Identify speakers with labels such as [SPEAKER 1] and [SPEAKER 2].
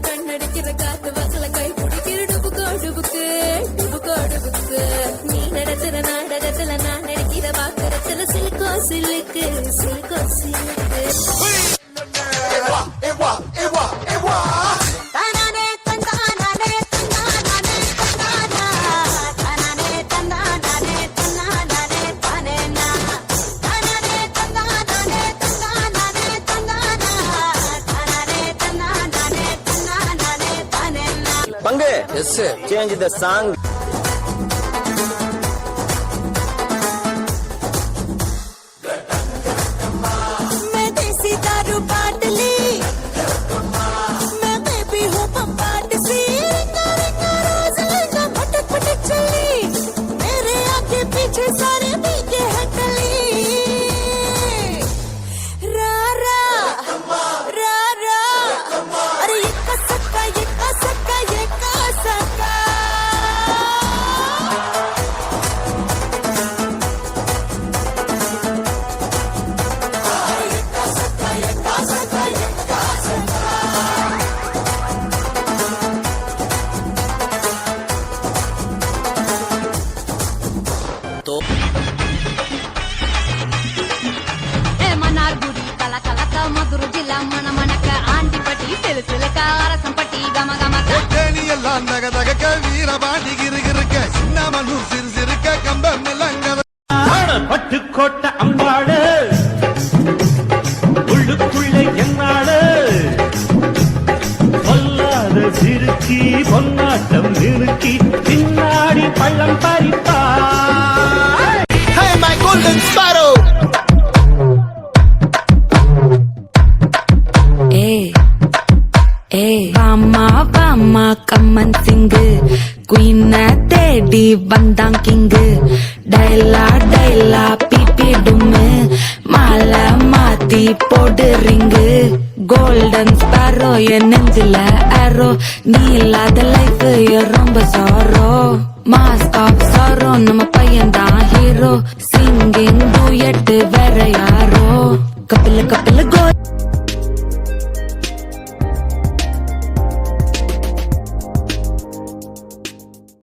[SPEAKER 1] கண்ணடிக்கிற காத்து வக்கல கை பிடிக்கிற டுபுக்கு நீ நடத்துற நாடகத்துல நான் நடிக்கிற வாக்கரத்துல சிலுக்கோ சிலுக்கு
[SPEAKER 2] Pange, yes sir. Change the song.
[SPEAKER 1] मैं देसी दारू बाटली, मैं बेबी हूँ पंपाट सी, रोज लगा पटक चली, मेरे आगे पीछे सारे पीके हटली, रा रा अरे ये का सक्का
[SPEAKER 3] మన్నార్గుడి కలకలక మధురు జిల్లా మన మనక ఆంటిపటి తెలుసులక అరసంపటి గమగమక
[SPEAKER 4] எல்லாம் தகதக வீரபாண்டி கிருகிருக்க சின்னமனு சிறுசிறுக்க கம்பம் நிலங்க
[SPEAKER 5] பட்டுக்கோட்டை அம்பாடு உள்ளுக்குள்ளே என்னாடு பொல்லாத சிறுக்கி பொன்னாட்டம் நிறுக்கி பின்னாடி பள்ளம் பறிப்பா.
[SPEAKER 4] Hey my golden sparrow.
[SPEAKER 1] வாமா கம்மன் சிங்கு குயின தேடி வந்தான் கிங்கு டைலா பிபிடுமு மாலை மாத்தி போடு ரிங்கு கோல்டன் ஸ்பாரோ என் நெஞ்சில ஆரோ நீ இல்லாத லைஃப் ரொம்ப சாரோ மாஸ்க் ஆஃப் சாரோ நம்ம பையன் தான் ஹீரோ சிங்கிங் டூயட்